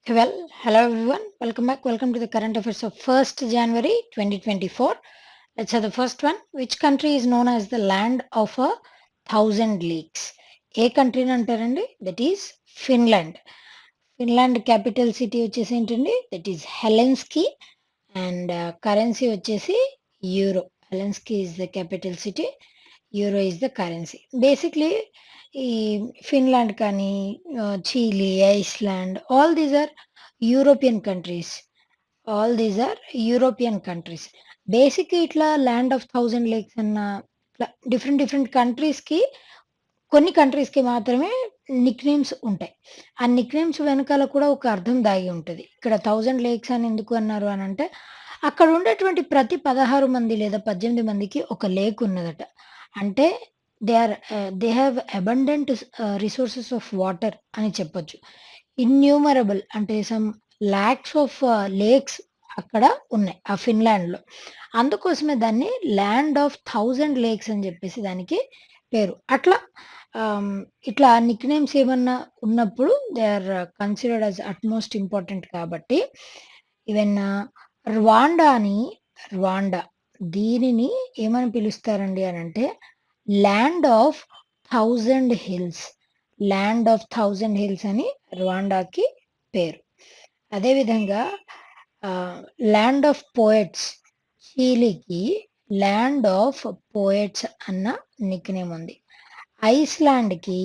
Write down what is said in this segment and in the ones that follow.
Hello everyone. Welcome back. Welcome to the current affairs of 1st January 2024. Let's have the first one. Which country is known as the land of a thousand lakes? ఏ కంట్రీని అంటారండి? That is Finland. Finland capital city వచ్చేసి ఏంటండి? That is Helsinki and currency వచ్చేసి euro. Helsinki is the capital city, euro is the currency. Basically ఈ Finland కానీ Chile, Iceland all these are European countries. All these are European countries. Basic ఇట్లా land of thousand lakes అన్న ఇట్లా different different కంట్రీస్కి కొన్ని కంట్రీస్కి మాత్రమే Nick names ఉంటాయి. ఆ నిక్ నేమ్స్ వెనకాల కూడా ఒక అర్థం దాగి ఉంటుంది. ఇక్కడ 1000 లేక్స్ అని ఎందుకు అన్నారు అని అంటే అక్కడ ఉండేటువంటి ప్రతి 16 మంది లేదా 18 మందికి ఒక లేక్ ఉన్నదట. అంటే they have abundant resources of water అని చెప్పొచ్చు. ఇన్యూమరబుల్ అంటే సమ్ లాక్స్ ఆఫ్ లేక్స్ అక్కడ ఉన్నాయి ఆ ఫిన్లాండ్‌లో. అందుకోసమే దాన్ని ల్యాండ్ ఆఫ్ 1000 లేక్స్ అని చెప్పేసి దానికి పేరు. అట్లా ఇట్లా నిక్ నేమ్స్ ఏమన్నా ఉన్నప్పుడు they are considered as utmost important కాబట్టి ఈవెన్ ర్వాండాని ర్వాండా దీనిని ఏమని పిలుస్తారండి అనంటే land of 1000 hills. Land of 1000 hills అని ర్వాండాకి పేరు. అదేవిధంగా ల్యాండ్ ఆఫ్ పోయెట్స్ చీలీకి ల్యాండ్ ఆఫ్ పోయెట్స్ అన్న నిక్ నేమ్ ఉంది. ఐస్లాండ్‌కి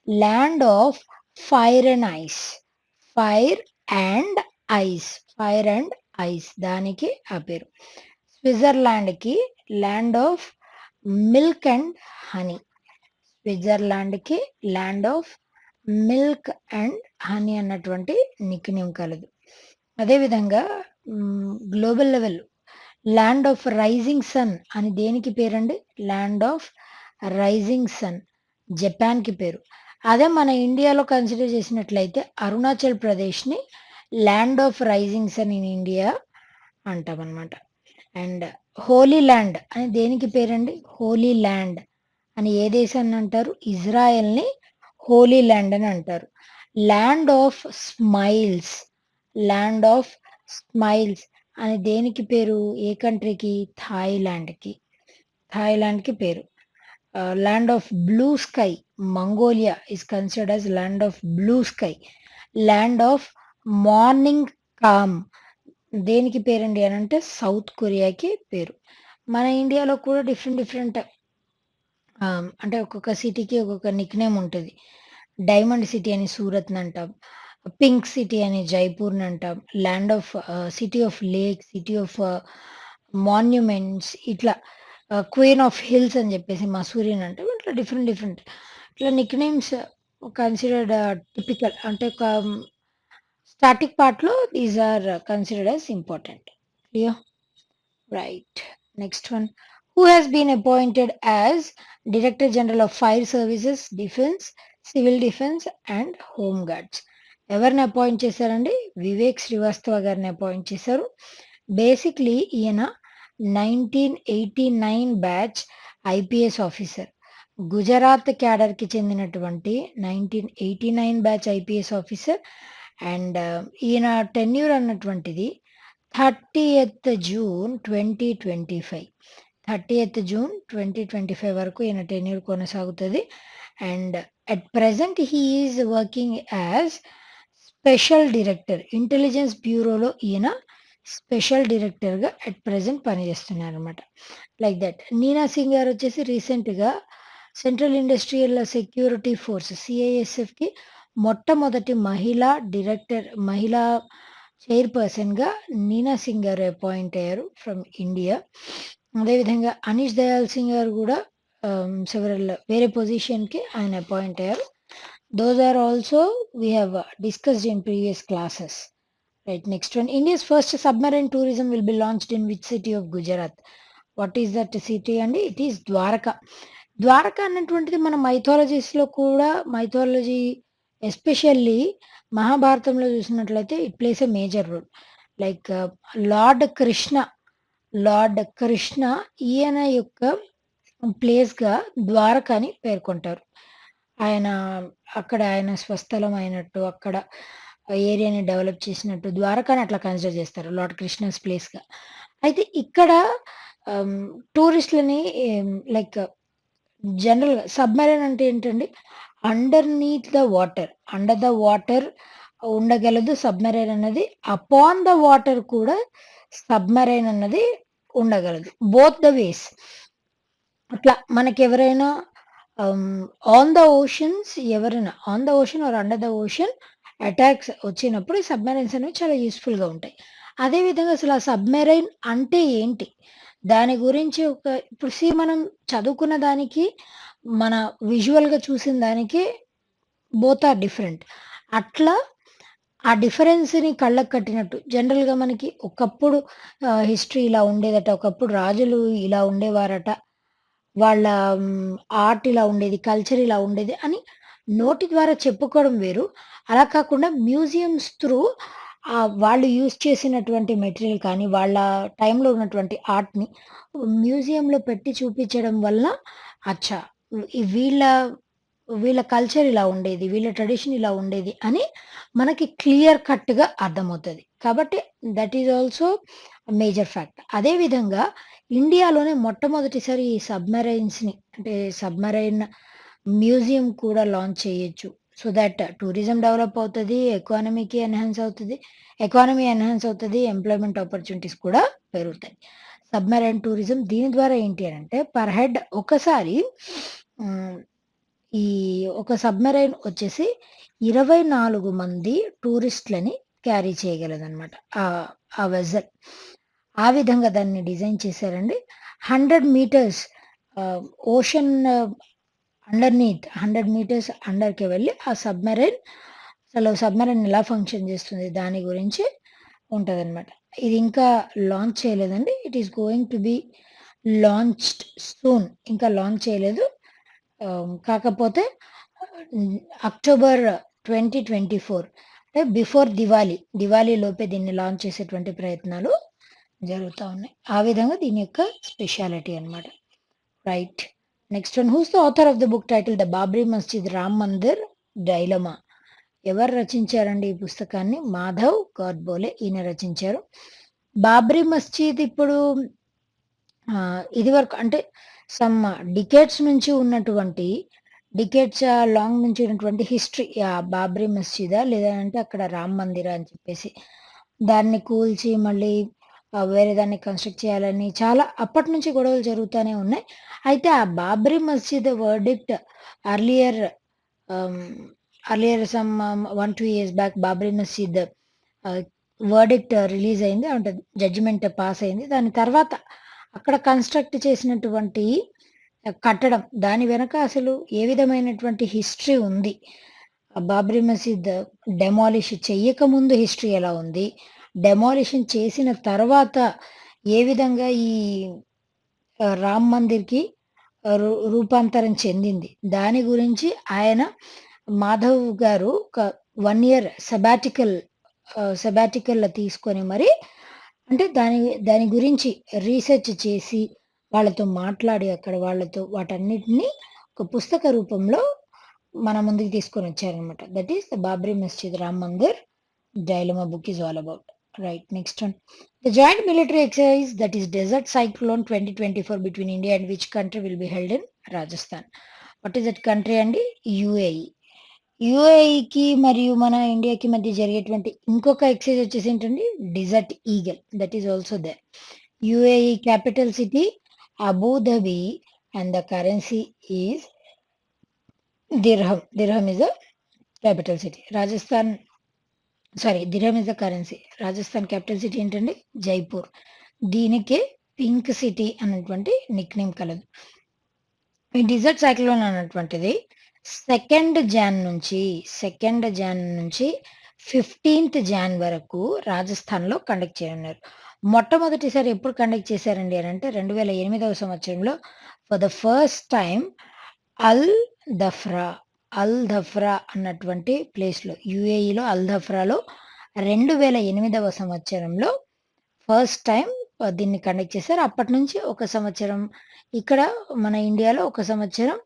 land of fire and ice. Fire and ice. Fire and ice దానికి ఆ పేరు. స్విట్జర్లాండ్‌కి land of milk and honey. స్విట్జర్లాండ్‌కి land of milk and honey అన్నటువంటి నిక్ నేమ్ కలదు. అదేవిధంగా global level land of rising sun అని దేనికి పేరండి? ల్యాండ్ ఆఫ్ రైజింగ్ సన్ జపాన్‌కి పేరు. అదే మన ఇండియాలో కన్సిడర్ చేసినట్లయితే అరుణాచల్ ప్రదేశ్‌ని land of rising sun in India అంటామనమాట. అండ్ హోలీ ల్యాండ్ అని దేనికి పేరండి? హోలీ ల్యాండ్ అని ఏ దేశాన్ని అంటారు? ఇజ్రాయెల్‌ని హోలీ ల్యాండ్ అని అంటారు. Land of smiles. Land of smiles అని దేనికి పేరు? ఏ కంట్రీకి? థాయిలాండ్‌కి. థాయిలాండ్‌కి పేరు. Land of blue sky Mongolia is considered as land of blue sky. Land of morning calm దేనికి పేరండి అనంటే సౌత్ కొరియాకి పేరు. మన ఇండియాలో కూడా డిఫరెంట్ డిఫరెంట్ అంటే ఒక్కొక్క సిటీకి ఒక్కొక్క నిక్ నేమ్ ఉంటది. డైమండ్ సిటీ అని సూరత్‌ని అంటాం. పింక్ సిటీ అని జైపూర్‌ని అంటాం. Land of city of lake, city of monuments ఇట్లా క్వీన్ ఆఫ్ హిల్స్ అని చెప్పేసి మసూరీని అంటాం. ఇట్లా డిఫరెంట్ డిఫరెంట్ ఇట్లా నిక్ నేమ్స్ కన్సిడర్డ్ టిపికల్ అంటే ఒక స్టాటిక్ పార్ట్‌లో these are considered as important. Clear? Right. Next one. Who has been appointed as director general of fire services, defence, civil defence and home guards. ఎవరిని appoint చేశారండి? వివేక్ శ్రీవాస్తవ గారిని appoint చేశారు. Basically ఈయన 1989 batch IPS officer. Gujarat క్యాడర్‌కి చెందినటువంటి 1989 batch IPS officer. And ఈయన tenure అన్నటువంటిది 30th June 2025. 30th June 2025 వరకు ఈయన టెన్యూర్ కొనసాగుతది. And at present he is working as special director. Intelligence బ్యూరోలో ఈయన స్పెషల్ డైరెక్టర్‌గా అట్ ప్రెజెంట్ పనిచేస్తున్నారనమాట. Like that. నీనా సింగ్ గారు వచ్చేసి రీసెంట్‌గా సెంట్రల్ ఇండస్ట్రియల్ సెక్యూరిటీ ఫోర్స్ సిఐఎస్ఎఫ్‌కి మొట్టమొదటి మహిళా డైరెక్టర్, మహిళా చైర్‌పర్సన్‌గా నీనా సింగ్ గారు అపాయింట్ అయ్యారు ఫ్రమ్ ఇండియా. అదేవిధంగా అనీష్ దయాల్ సింగ్ గారు కూడా సెవరల్ వేరే పొజిషన్‌కి ఆయన అపాయింట్ అయ్యారు. Those are also we have discussed in previous classes. Right, next one. India's first submarine tourism will be launched in which city of Gujarat? What is that city అండి? It is Dwarka. Dwaraka అన్నటువంటిది మన మైథాలజీస్‌లో కూడా mythology especially మహాభారతంలో చూసినట్లయితే it plays a major role. Like lord Krishna, lord Krishna ఈయన యొక్క ప్లేస్‌గా ద్వారకాని పేర్కొంటారు. ఆయన అక్కడ ఆయన స్వస్థలం అయినట్టు అక్కడ ఏరియాని డెవలప్ చేసినట్టు ద్వారకాని అట్లా కన్సిడర్ చేస్తారు లార్డ్ కృష్ణస్ ప్లేస్‌గా. అయితే ఇక్కడ ఆహ్, టూరిస్ట్‌లని లైక్ జనరల్‌గా సబ్‌మెరైన్ అంటే ఏంటండి? అండర్ ద వాటర్ ఉండగలదు సబ్‌మెరైన్ అన్నది. అపాన్ ద వాటర్ కూడా సబ్‌మెరైన్ అన్నది ఉండగలదు. Both the ways. అట్లా మనకెవరైనా ah, on the ocean or under the ocean attacks వచ్చినప్పుడు ఈ సబ్‌మెరైన్స్ అనేవి చాలా యూజ్‌ఫుల్‌గా ఉంటాయి. అదే విధంగా అసలు ఆ సబ్‌మెరైన్ అంటే ఏంటి? దాని గురించి ఇప్పుడు మనం చదువుకున్న దానికి, మన విజువల్‌గా చూసిన దానికి బోత్ ఆర్ డిఫరెంట్. అట్లా ఆ డిఫరెన్స్‌ని కళ్ళకి కట్టినట్టు జనరల్‌గా మనకి ఒకప్పుడు హిస్టరీ ఇలా ఉండేదట. ఒకప్పుడు రాజులు ఇలా ఉండేవారట. వాళ్ళ ఆర్ట్ ఇలా ఉండేది, కల్చర్ ఇలా ఉండేది అని నోటి ద్వారా చెప్పుకోవడం వేరు. అలా కాకుండా మ్యూజియమ్స్ త్రూ వాళ్ళు యూజ్ చేసినటువంటి మెటీరియల్ కానీ, వాళ్ళ టైంలో ఉన్నటువంటి ఆర్ట్‌ని మ్యూజియంలో పెట్టి చూపించడం వలన అచ్చా! వీళ్ళ వీళ్ళ కల్చర్ ఇలా ఉండేది. వీళ్ళ ట్రెడిషన్ ఇలా ఉండేది అని మనకి క్లియర్ కట్‌గా అర్థమవుతది. కాబట్టి that is also major fact. అదే విధంగా ఇండియాలోనే మొట్టమొదటిసారి ఈ సబ్‌మెరైన్స్‌ని అంటే సబ్‌మెరైన్ మ్యూజియం కూడా లాంచ్ చేయొచ్చు. సో థట్ టూరిజం డెవలప్ అవుతది. ఎకానమీ ఎన్హాన్స్ అవుతది. ఎంప్లాయ్‌మెంట్ ఆపర్చునిటీస్ కూడా పెరుగుతాయి. సబ్‌మెరైన్ టూరిజం దీని ద్వారా ఏంటి అనంటే పర్ హెడ్ ఒకసారి హ్మ్. ఈ ఒక సబ్‌మెరైన్ వచ్చేసి 24 మంది టూరిస్ట్‌లని క్యారీ చేయగలదనమాట. ఆ వెసెల్. ఆ విధంగా దాన్ని డిజైన్ చేశారండి. 100 మీటర్స్ ఆహ్, ఓషన్ అండర్‌నీత్ 100 మీటర్స్ అండర్‌కి వెళ్లి ఆ అసలు సబ్‌మెరైన్ ఎలా ఫంక్షన్ చేస్తుంది దాని గురించి ఉంటదనమాట. ఇది ఇంకా లాంచ్ చేయలేదండి. It is going to be launched soon. ఇంకా లాంచ్ చేయలేదు. కాకపోతే హ్మ్. అక్టోబర్ 2024 అంటే బిఫోర్ దివాళీ. దివాళీ లోపే దీన్ని లాంచ్ చేసేటువంటి ప్రయత్నాలు జరుగుతా ఉన్నాయి. ఆ విధంగా దీని యొక్క స్పెషాలిటీ అన్నమాట. Right. Next one who's the author of the book title 'the Babri Masjid Ram Mandir dilemma'. ఎవరు రచించారండి ఈ పుస్తకాన్ని? మాధవ్ గాడ్బోలే ఈయన రచించారు. బాబ్రీ మస్జిద్ ఇప్పుడు ఇదివరకు అంటే సమ్ డికేడ్స్ నుంచి ఉన్నటువంటి లాంగ్ నుంచి ఉన్నటువంటి హిస్టరీ బాబ్రీ మస్జిదా లేదంటే అక్కడ రామ్ మందిరా అని చెప్పేసి దాన్ని కూల్చి మళ్ళీ వేరే దాన్ని కన్స్ట్రక్ట్ చేయాలని చాలా అప్పటి నుంచి గొడవలు జరుగుతూనే ఉన్నాయి. అయితే ఆ Babri Masjid verdict earlier ah, earlier some 1, 2 years back Babri Masjid ah, verdict release అయింది. అంటే జడ్జిమెంట్ పాస్ అయింది. దాని తర్వాత అక్కడ కన్‌స్ట్రక్ట్ చేసినటువంటి కట్టడం దాని వెనక అసలు ఏ విధమైనటువంటి హిస్టరీ ఉంది. బాబ్రీ మసీద్ డెమాలిష్ చెయ్యకముందు హిస్టరీ ఎలా ఉంది? డెమాలిషన్ చేసిన తర్వాత ఏ విధంగా ఈ రామ్ మందిర్‌కి రూపాంతరం చెందింది. దాని గురించి ఆయన మాధవ్ గారు ఒక 1 ఇయర్ సెబాటికల్ తీసుకొని మరి అంటే దాని గురించి రీసెర్చ్ చేసి, వాళ్ళతో మాట్లాడి అక్కడ వాళ్ళతో వాటన్నిటిని ఒక పుస్తక రూపంలో మన ముందుకు తీసుకొనొచ్చారనమాట. That is the Babri Masjid Ram Mandir dilemma book is all about. Right. Next one. The joint military exercise that is Desert Cyclone 2024 between India and which country will be held in Rajasthan? What is that country అండి? UAE. యూఏఈకి మరియు మన ఇండియాకి మధ్య జరిగేటువంటి ఇంకొక exercise వచ్చేసి ఏంటండి? Desert eagle. That is also there. UAE capital city Abu Dhabi and the currency is dirham. Dirham is the capital city. Dirham is the currency. Rajasthan capital city ఏంటండి? జైపూర్. దీనికే పింక్ సిటీ అన్నటువంటి నిక్‌నేమ్ కలదు. ఈ డిజర్ట్ సైక్లోన్ అన్నటువంటిది 2 John నుంచి 15థ్ John వరకు రాజస్థాన్‌లో conduct చేయనున్నారు. మొట్టమొదటిసారి ఎప్పుడు కండక్ట్ చేశారండి అనంటే 2008వ సంవత్సరంలో for the first time Al Dhafra, అన్నటువంటి ప్లేస్‌లో యూఏఈలో అల్ దఫ్రాలో 2008వ సంవత్సరంలో ఫస్ట్ టైమ్ దీన్ని కండక్ట్ చేశారు. అప్పటినుంచి ఒక సంవత్సరం ఇక్కడ మన ఇండియాలో, ఒక సంవత్సరం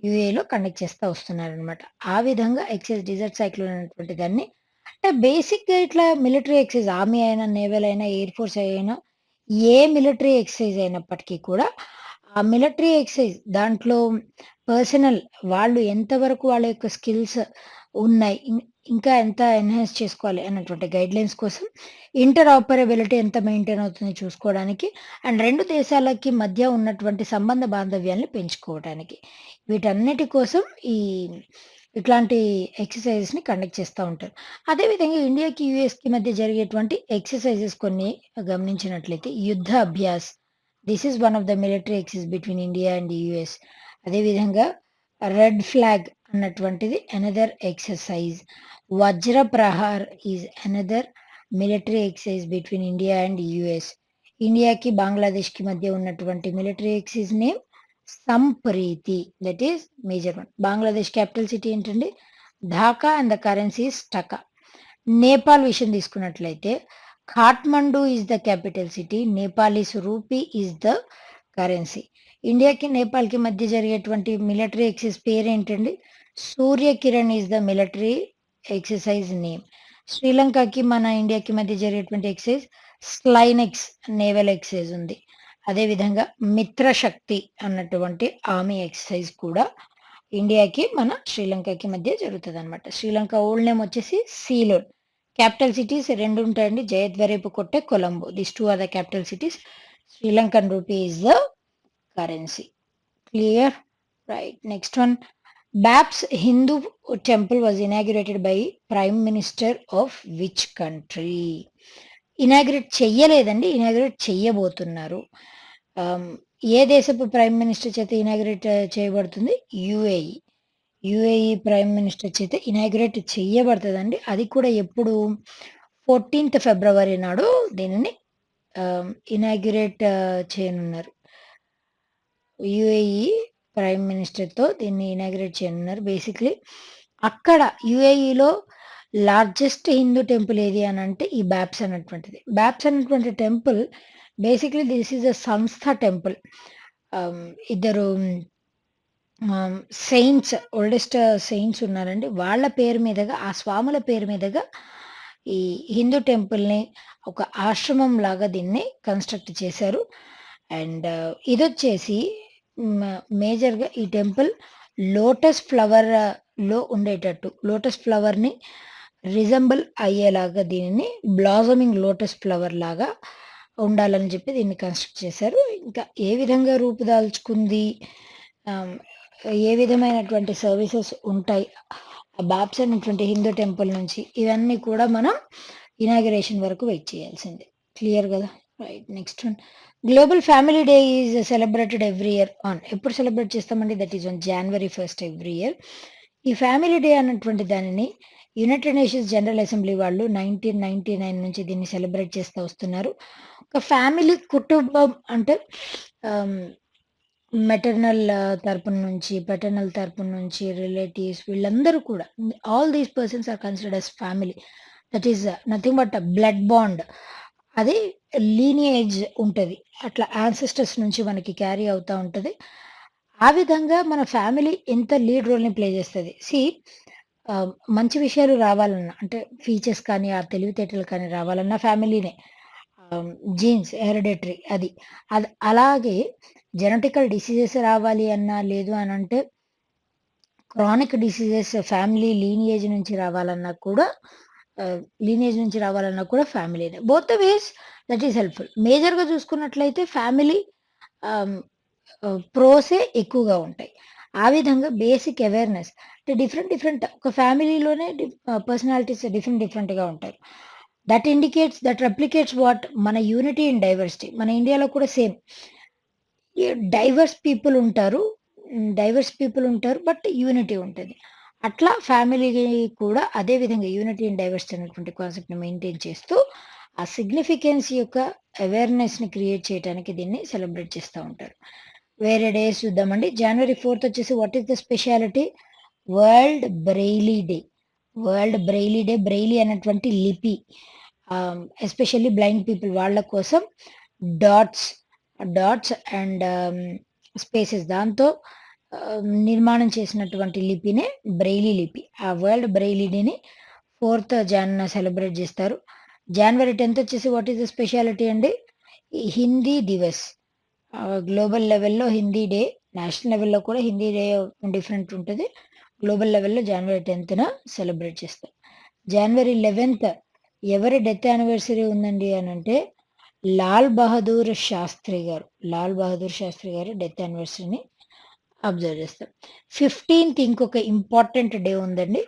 యూఏఈలో కండక్ట్ చేస్తా వస్తున్నారనమాట. ఆ విధంగా ఎక్సెస్ డిజర్ట్ సైక్లోన్ అనేటువంటి దాన్ని అంటే బేసిక్‌గా ఇట్లా మిలిటరీ ఎక్సర్సైజ్ ఆర్మీ అయినా, నేవల్ అయినా, ఎయిర్ ఫోర్స్ అయినా, ఏ మిలిటరీ ఎక్సర్సైజ్ అయినప్పటికీ కూడా, ఆ మిలిటరీ ఎక్సర్సైజ్ దాంట్లో పర్సనల్ వాళ్ళు ఎంతవరకు వాళ్ళ యొక్క స్కిల్స్ ఉన్నాయి. ఇంకా ఎంత ఎన్హాన్స్ చేసుకోవాలి అన్నటువంటి గైడ్‌లైన్స్ కోసం ఇంటరాపరబిలిటీ ఎంత మెయింటైన్ అవుతుంది చూసుకోవడానికి. అండ్ 2 దేశాలకి మధ్య ఉన్నటువంటి సంబంధ బాంధవ్యాల్ని పెంచుకోవడానికి. వీటన్నిటి కోసం ఈ ఇట్లాంటి ఎక్సర్‌సైజెస్‌ని కండక్ట్ చేస్తా ఉంటారు. అదేవిధంగా ఇండియాకి, యూఎస్‌కి మధ్య జరిగేటువంటి ఎక్సర్‌సైజెస్ కొన్ని గమనించినట్లయితే Yudh Abhyas. This is one of the military exercise between India and US. అదేవిధంగా రెడ్ ఫ్లాగ్ అన్నటువంటిది another exercise. Vajra Prahar is another military exercise between India and US. ఇండియాకి, బంగ్లాదేశ్‌కి మధ్య ఉన్నటువంటి military exercise name Sampriti. That is major one. Bangladesh capital city ఏంటండి? Dhaka and the currency is taka. Nepal విషయం తీసుకున్నట్లయితే Kathmandu is the capital city. Nepalese rupee is the currency. ఇండియాకి, నేపాల్‌కి మధ్య జరిగేటువంటి మిలిటరీ ఎక్సర్సైజ్ పేరేంటండి? Surya Kiran is the military exercise name. శ్రీలంకకి, మన ఇండియాకి మధ్య జరిగేటువంటి ఎక్సర్సైజ్ స్లైనెక్స్ నేవల్ ఎక్సర్సైజ్ ఉంది. అదేవిధంగా మిత్రశక్తి అన్నటువంటి ఆర్మీ ఎక్సర్సైజ్ కూడా ఇండియాకి, మన శ్రీలంకకి మధ్య జరుగుతదనమాట. శ్రీలంక ఓల్డ్ నేమ్ వచ్చేసి సీలోన్. క్యాపిటల్ సిటీస్ 2 ఉంటాయండి. Jayawardenepura Kotte, Colombo. These 2 are the capital cities. Sri Lankan rupee is the currency. Clear? Right. Next one. BAPS Hindu temple was inaugurated by prime minister of which country? Inaugurate చెయ్యలేదండి. ఇనాగ్రేట్ చెయ్యబోతున్నారు. ఏ దేశపు ప్రైమ్ మినిస్టర్ చేత inaugurate చేయబడుతుంది? UAE. UAE prime minister చేత inaugurate చెయ్యబడతదండి. అది కూడా ఎప్పుడు? 14థ్ ఫిబ్రవరి నాడు దీనిని ఇనాగ్రేట్ చేయనున్నారు. యూఏఈ ప్రైమ్ మినిస్టర్‌తో దీన్ని ఇనాగ్రేట్ చేయనున్నారు. బేసిక్‌లీ అక్కడ యూఏఈలో లార్జెస్ట్ హిందూ టెంపుల్ ఏది అనంటే ఈ బాప్స్ అన్నటువంటిది. బాప్స్ అన్నటువంటి temple basically this is a సంస్థ టెంపుల్. ఇద్దరు సెయింట్స్, ఓల్డెస్ట్ సెయింట్స్ ఉన్నారండి. వాళ్ళ పేరు మీదుగా, ఆ స్వాముల పేరు మీదుగా ఈ హిందూ టెంపుల్‌ని ఒక ఆశ్రమం లాగా దీన్ని కన్‌స్ట్రక్ట్ చేశారు. అండ్ ఇదొచ్చేసి మేజర్‌గా ఈ టెంపుల్ లోటస్ ఫ్లవర్‌లో ఉండేటట్టు, లోటస్ ఫ్లవర్‌ని రిజెంబుల్ అయ్యేలాగా దీనిని బ్లాసమింగ్ లోటస్ ఫ్లవర్ లాగా ఉండాలని చెప్పి దీన్ని కన్‌స్ట్రక్ట్ చేశారు. ఇంకా ఏ విధంగా రూపుదాల్చుకుంది, ఆహ్, ఏ విధమైనటువంటి సర్వీసెస్ ఉంటాయి ఆ బాప్స్ అనేటువంటి హిందూ టెంపుల్ నుంచి, ఇవన్నీ కూడా మనం ఇనాగరేషన్ వరకు వెయిట్ చేయాల్సిందే. క్లియర్ గదా! Right. Next one. Global family day is celebrated every year on. ఎప్పుడు సెలబ్రేట్ చేస్తామండి? That is on January 1 every year. ఈ ఫ్యామిలీ డే అన్నటువంటి దానిని యునైటెడ్ నేషన్స్ జనరల్ అసెంబ్లీ వాళ్ళు 1999 నుంచి దీన్ని సెలబ్రేట్ చేస్తా వస్తున్నారు. ఒక ఫ్యామిలీ, కుటుంబం అంటే మెటర్నల్ తరపున నుంచి, పెటర్నల్ తరపున నుంచి, రిలేటివ్స్ వీళ్ళందరూ కూడా, all these persons are considered as family. That is nothing but blood bond. అది లీనియేజ్ ఉంటది. అట్లా యాన్సెస్టర్స్ నుంచి మనకి క్యారీ అవుతా ఉంటది. ఆ విధంగా మన ఫ్యామిలీ ఎంత లీడ్ రోల్‌ని ప్లే చేస్తది. మంచి విషయాలు రావాలన్నా, అంటే ఫీచర్స్ కానీ, ఆ తెలివితేటలు కానీ రావాలన్నా ఫ్యామిలీనే. జీన్స్, హెరిడిటరీ అది. అలాగే జెనెటికల్ డిసీజెస్ రావాలి అన్నా, లేదు అనంటే క్రానిక్ డిసీజెస్ ఫ్యామిలీ లీనియేజ్ నుంచి రావాలన్నా కూడా ఫ్యామిలీనే. Both the ways that is helpful. మేజర్‌గా చూసుకున్నట్లయితే ఫ్యామిలీ ఆహ్, ప్రోసే ఎక్కువగా ఉంటాయి. ఆ విధంగా బేసిక్ అవేర్‌నెస్ అంటే డిఫరెంట్ ఒక ఫ్యామిలీలోనే పర్సనాలిటీస్ డిఫరెంట్‌గా ఉంటారు. దట్ రెప్లికేట్స్ వాట్ మన యూనిటీ ఇన్ డైవర్సిటీ. మన ఇండియాలో కూడా సేమ్. డైవర్స్ పీపుల్ ఉంటారు. బట్ యూనిటీ ఉంటది. అట్లా ఫ్యామిలీ కూడా అదే విధంగా యూనిటీ ఇన్ డైవర్సిటీ అనేటువంటి కాన్సెప్ట్‌ని మెయింటైన్ చేస్తూ, ఆ సిగ్నిఫికెన్స్ యొక్క అవేర్‌నెస్‌ని క్రియేట్ చేయటానికి దీన్ని సెలబ్రేట్ చేస్తా ఉంటారు. వేరే డేస్ చూద్దామండి. January 4 వచ్చేసి what is the speciality? World Braille day. World Braille day. Braille అనేటువంటి లిపి. ఎస్పెషల్లీ బ్లైండ్ పీపుల్ వాళ్ళ కోసం డాట్స్, అండ్ స్పేసెస్ దాంతో నిర్మాణం చేసినటువంటి లిపినే బ్రెయిలీ లిపి. ఆ వరల్డ్ బ్రెయిలీ డేని 4th జాన్ సెలబ్రేట్ చేస్తారు. జనవరి 10th వచ్చేసి వాట్ ఈస్ ద స్పెషాలిటీ అండి? ఈ హిందీ దివస్. గ్లోబల్ లెవెల్‌లో హిందీ డే, నేషనల్ లెవెల్‌లో కూడా హిందీ డే డిఫరెంట్ ఉంటది. గ్లోబల్ లెవెల్‌లో జనవరి 10థ్‌న సెలబ్రేట్ చేస్తారు. జనవరి 11థ్ ఎవరి డెత్ యానివర్సరీ ఉందండి అనంటే, లాల్ బహదూర్ శాస్త్రి గారు. లాల్ బహదూర్ శాస్త్రి గారి డెత్ యానివర్సరీని అబ్జర్వ్ చేస్తాం. 15థ్ ఇంకొక ఇంపార్టెంట్ డే ఉందండి.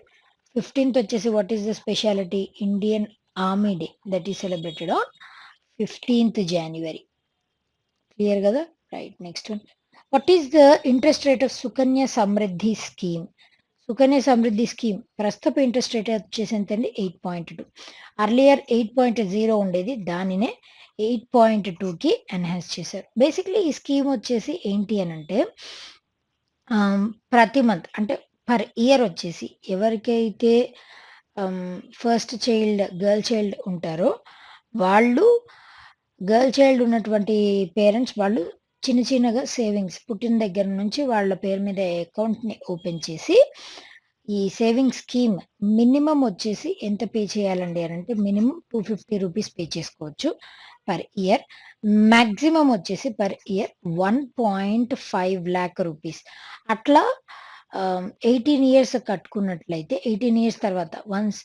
15థ్ వచ్చేసి what is the speciality? Indian army day that is celebrated on 15థ్ జాన్యువరి. క్లియర్ కదా? Right. Next one. What is the interest rate of Sukanya Samriddhi scheme? Sukanya Samriddhi scheme ప్రస్తుత ఇంట్రెస్ట్ రేట్ వచ్చేసి ఎంతండి? 8.2. అర్లియర్ 8.0 ఉండేది. దానినే 8.2కి ఎన్హాన్స్ చేశారు. బేసిక్‌లీ ఈ స్కీమ్ వచ్చేసి ఏంటి అనంటే ప్రతి మంత్ అంటే పర్ ఇయర్ వచ్చేసి ఎవరికైతే ఫస్ట్ చైల్డ్ గర్ల్ చైల్డ్ ఉంటారో వాళ్ళు గర్ల్ చైల్డ్ ఉన్నటువంటి పేరెంట్స్ వాళ్ళు చిన్న చిన్నగా సేవింగ్స్ పుట్టిన దగ్గర నుంచి వాళ్ళ పేరు మీద అకౌంట్‌ని ఓపెన్ చేసి ఈ సేవింగ్ స్కీమ్ మినిమమ్ వచ్చేసి ఎంత పే చేయాలండి అనంటే మినిమమ్ 250 రూపీస్ పే చేసుకోవచ్చు పర్ ఇయర్. మాక్సిమం వచ్చేసి పర్ ఇయర్ 1.5 లాక్ రూపీస్. అట్లా 18 ఇయర్స్ కట్టుకున్నట్లయితే 18 ఇయర్స్ తర్వాత వన్స్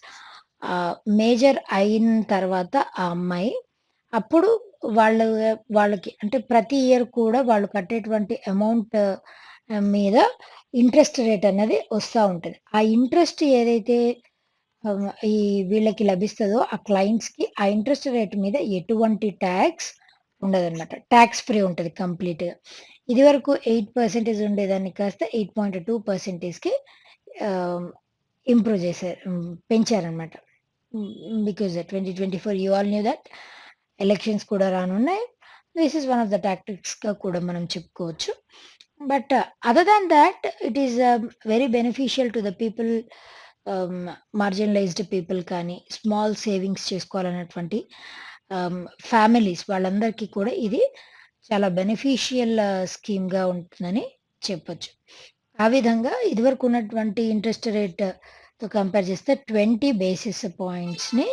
మేజర్ అయిన తర్వాత ఆ అమ్మాయి అప్పుడు వాళ్ళు వాళ్ళకి అంటే ప్రతి ఇయర్ కూడా వాళ్ళు కట్టేటువంటి అమౌంట్ మీద ఇంట్రెస్ట్ రేట్ అన్నది వస్తా ఉంటది. ఆ ఇంట్రెస్ట్ ఏదైతే ఈ వీళ్ళకి లభిస్తదో ఆ క్లయింట్స్‌కి ఆ ఇంట్రెస్ట్ రేట్ మీద ఎటువంటి టాక్స్ ఉండదనమాట. టాక్స్ ఫ్రీ ఉంటది కంప్లీట్‌గా. ఇదివరకు 8% ఉండేదాన్ని కాస్త 8.2%కి ఇంప్రూవ్ చేశారు. పెంచారనమాట. Because 2024 you all knew that elections కూడా రానున్నాయి. This is one of the టాక్టిక్స్‌గా కూడా మనం చెప్పుకోవచ్చు. But other than that it is very beneficial to the people, marginalized people కానీ, స్మాల్ సేవింగ్స్ చేసుకోవాలన్నటువంటి ఫ్యామిలీస్ వాళ్ళందరికీ కూడా ఇది చాలా బెనిఫిషియల్ స్కీమ్‌గా ఉంటుందని చెప్పొచ్చు. ఆ విధంగా ఇదివరకు ఉన్నటువంటి ఇంట్రెస్ట్ రేట్‌తో కంపేర్ చేస్తే 20 బేసిస్ పాయింట్స్‌ని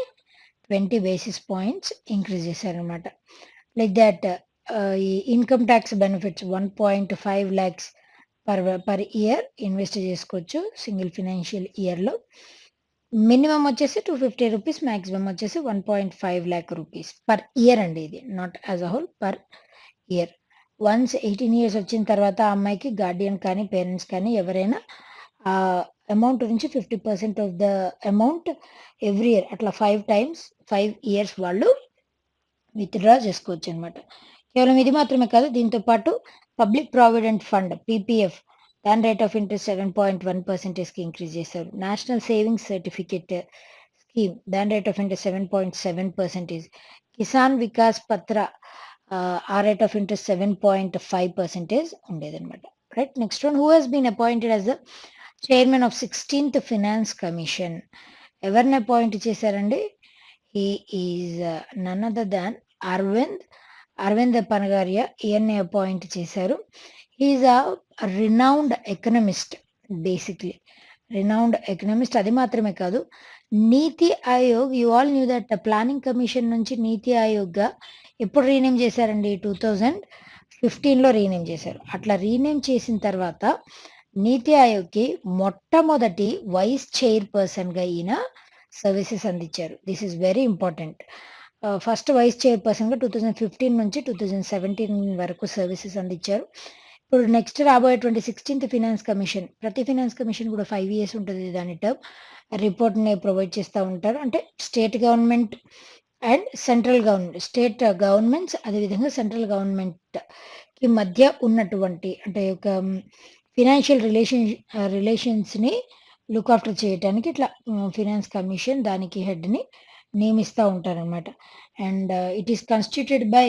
20 బేసిస్ పాయింట్స్ ఇంక్రీజ్ చేశారనమాట. లైక్ దట్ ఈ income tax benefits 1.5 lakhs per year invest చేసుకోవచ్చు సింగిల్ ఫైనాన్షియల్ ఇయర్‌లో. మినిమమ్ వచ్చేసి 250 రూపీస్, మాక్సిమం వచ్చేసి 1.5 లాక్ రూపీస్ పర్ ఇయర్ అండి ఇది. Not as a whole, per year. Once 18 years వచ్చిన తర్వాత ఆ అమ్మాయికి గార్డియన్ కానీ, పేరెంట్స్ కానీ ఎవరైనా ఆ అమౌంట్ నుంచి 50% of the amount every year అట్లా 5 టైమ్స్ 5 ఇయర్స్ వాళ్ళు విత్‌డ్రా చేసుకోవచ్చనమాట. కేవలం ఇది మాత్రమే కాదు, దీంతో పాటు పబ్లిక్ ప్రావిడెంట్ ఫండ్ పీపీఎఫ్ దాని రేట్ ఆఫ్ ఇంట్రెస్ట్ 7.1%కి ఇంక్రీజ్ చేశారు. నేషనల్ సేవింగ్స్ సర్టిఫికేట్ స్కీమ్ దాని rate of interest 7.7%. Kisan Vikas Patra ఆ రేట్ ఆఫ్ ఇంట్రెస్ట్ 7.5% ఉండేదనమాట. Right. Next one. Who has been appointed as the chairman of 16th finance commission? ఎవరిని appoint చేశారండి? He is none other than Arvind Panagariya. ఈయన్ని appoint చేశారు. He is renowned economist. Basically renowned economist. అది మాత్రమే కాదు, NITI Aayog, you all knew that planning commission నుంచి నీతి ఆయోగ్‌గా ఎప్పుడు rename చేశారండి? 2015లో రీనేమ్ చేశారు. అట్లా రీనేమ్ చేసిన తర్వాత నీతి ఆయోగ్‌కి మొట్టమొదటి వైస్ చైర్‌పర్సన్‌గా ఈయన సర్వీసెస్ అందించారు. This is very important. First vice చైర్‌పర్సన్‌గా 2015 నుంచి 2017 వరకు సర్వీసెస్ అందించారు. ఇప్పుడు నెక్స్ట్ రాబోయేటువంటి 16th ఫినాన్స్ కమిషన్, ప్రతి ఫినాన్స్ కమిషన్ కూడా 5 ఇయర్స్ ఉంటది దాని టర్మ్. రిపోర్ట్‌ని ప్రొవైడ్ చేస్తా ఉంటారు. అంటే state government and central government, state governments అదేవిధంగా సెంట్రల్ గవర్నమెంట్‌కి మధ్య ఉన్నటువంటి అంటే ఒక ఫినాన్షియల్ రిలేషన్స్‌ని లుక్ ఆఫ్టర్ చేయటానికి ఇట్లా ఫినాన్స్ కమిషన్ దానికి హెడ్‌ని నియమిస్తా ఉంటారనమాట. And it is constituted by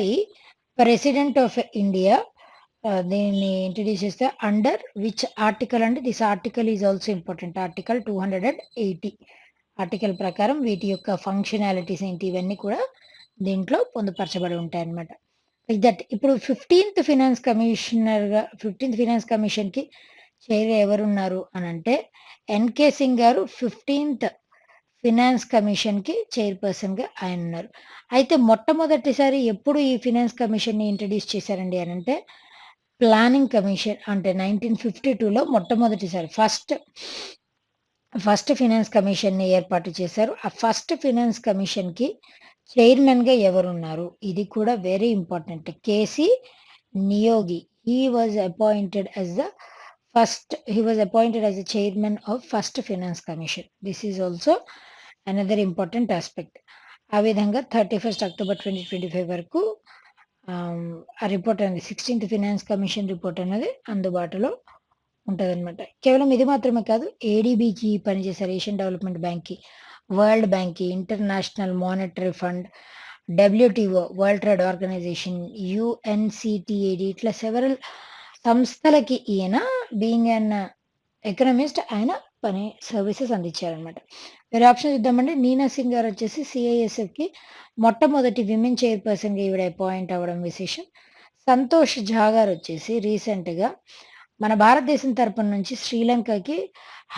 president of India. దీన్ని ఇంట్రడ్యూస్ చేస్తే అండర్ విచ్ ఆర్టికల్ అండి? This article is also important. Article 280 article ప్రకారం వీటి యొక్క ఫంక్షనాలిటీస్ ఏంటి ఇవన్నీ కూడా దీంట్లో పొందుపరచబడి ఉంటాయన్నమాట. Like that. ఇప్పుడు 15th ఫినాన్స్ కమిషనర్‌గా 15th ఫినాన్స్ కమిషన్‌కి చైర్‌గా ఎవరున్నారు అనంటే ఎన్‌కే సింగ్ గారు 15th ఫినాన్స్ కమిషన్‌కి చైర్‌పర్సన్‌గా ఆయనున్నారు. అయితే మొట్టమొదటిసారి ఎప్పుడు ఈ ఫినాన్స్ కమిషన్‌ని ఇంట్రొడ్యూస్ చేశారండి అనంటే, ప్లానింగ్ కమిషన్ అంటే 1952లో మొట్టమొదటిసారి ఫస్ట్ ఫినాన్స్ కమిషన్‌ని ఏర్పాటు చేశారు. ఆ ఫస్ట్ ఫినాన్స్ కమిషన్‌కి చైర్మన్‌గా ఎవరున్నారు? ఇది కూడా very important. KC Niyogi. He was appointed as the he was appointed as the chairman of first finance commission. This is also another important aspect. ఆ విధంగా 31st అక్టోబర్ 2025 వరకు ఆ రిపోర్ట్ అనేది 16th ఫినాన్స్ కమిషన్ రిపోర్ట్ అనేది అందుబాటులో ఉంటదనమాట. కేవలం ఇది మాత్రమే కాదు, ఏడీబీకి పనిచేశారు, ఏషియన్ డెవలప్‌మెంట్ బ్యాంక్‌కి, వరల్డ్ బ్యాంక్‌కి, international monetary fund, WTO, world trade organisation, UNCTAD ఇట్లా సెవరల్ సంస్థలకి ఈయన బీయింగ్ యాన్ ఎకనామిస్ట్ ఆయన సర్వీసెస్ అందించారనమాట. వేరే ఆప్షన్ చూద్దామండి. నీనా సింగ్ గారు వచ్చేసి సిఐఎస్ఎఫ్‌కి మొట్టమొదటి విమెన్ చైర్‌పర్సన్‌గా ఈవిడ అపాయింట్ అవ్వడం విశేషం. సంతోష్ ఝా గారు వచ్చేసి రీసెంట్‌గా మన భారతదేశం తరపున నుంచి శ్రీలంకకి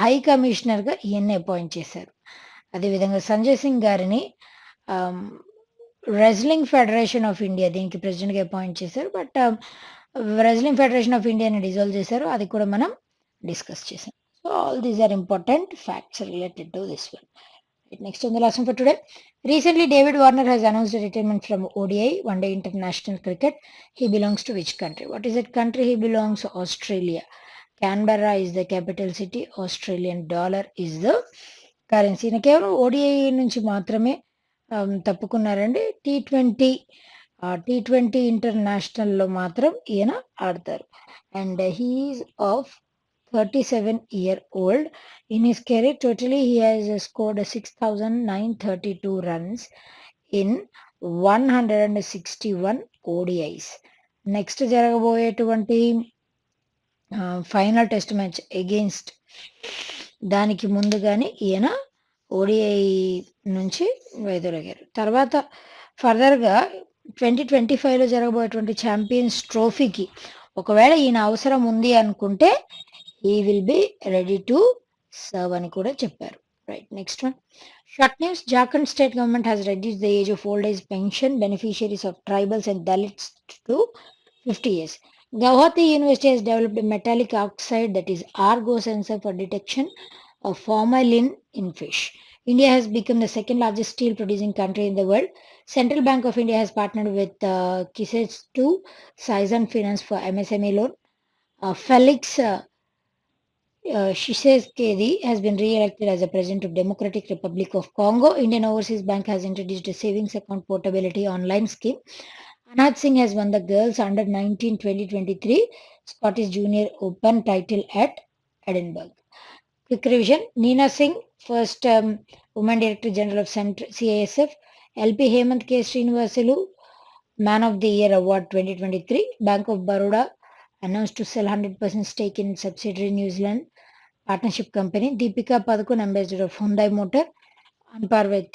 హై కమిషనర్‌గా ఈయన్ని అపాయింట్ చేశారు. అదేవిధంగా సంజయ్ సింగ్ గారిని ఆహ్, రెజ్లింగ్ ఫెడరేషన్ ఆఫ్ ఇండియా దీనికి ప్రెసిడెంట్‌గా అపాయింట్ చేశారు. బట్ రెజ్లింగ్ ఫెడరేషన్ ఆఫ్ ఇండియాని డిజాల్వ్ చేశారు. అది కూడా మనం డిస్కస్ చేసాం. So all these are important facts related to this one. Next on the last one for today. Recently, David Warner has announced a retirement from ODI, One Day International Cricket. He belongs to which country? What is that country he belongs? Australia. Canberra is the capital city. Australian dollar is the currency. ఈయన కేవలం ODI నుంచి మాత్రమే తప్పుకున్నారండి. T20 ఇంటర్నేషనల్లో మాత్రం ఈయన ఆడతారు. And he is of 37-year-old. In his career, totally he has scored 6,932 runs in 161 ODIs. Next జరగబోయేటువంటి final test match against దానికి ముందుగానే ఈయన ఓడిఐ నుంచి వైదొలగారు. తర్వాత ఫర్దర్‌గా 2025లో జరగబోయేటువంటి ఛాంపియన్స్ ట్రోఫీకి ఒకవేళ ఈయన అవసరం ఉంది అనుకుంటే he will be ready to serve అని కూడా చెప్పారు. Right, next one. Short news. Jharkhand state government has reduced the age of old age pension beneficiaries of tribals and Dalits to 50 years. Guwahati University has developed a metallic oxide that is Argo sensor for detection of formalin in fish. India has become the second largest steel producing country in the world. Central Bank of India has partnered with Kisses to Saizan Finance for MSME loan. Felix Tshisekedi has been re-elected as the President of Democratic Republic of Congo. Indian Overseas Bank has introduced a savings account portability online scheme. Anand Singh has won the Girls Under 19 2023 Scottish Junior Open title at Edinburgh. Quick revision. Neena Singh, first Woman Director General of CISF. LP Hemant K. Srinivasulu, Man of the Year Award 2023. Bank of Baroda announced to sell 100% stake in subsidiary New Zealand partnership company. Deepika Padukone, ambassador of Hyundai Motor, on par with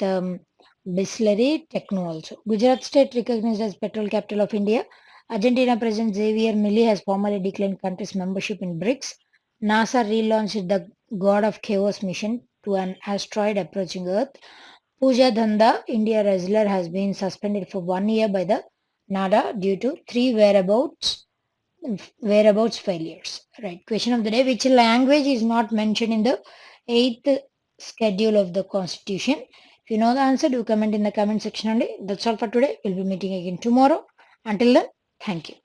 Bisleri Techno also. Gujarat state recognized as petrol capital of India. Argentina President Xavier Milei has formally declined country's membership in BRICS. NASA relaunched the God of Chaos mission to an asteroid approaching Earth. Pooja Dhanda, India wrestler, has been suspended for 1 year by the NADA due to 3 whereabouts failures. Right. Question of the day. Which language is not mentioned in the 8th schedule of the Constitution? If you know the answer, do comment in the comment section only. That's all for today. We'll be meeting again tomorrow. Until then, thank you.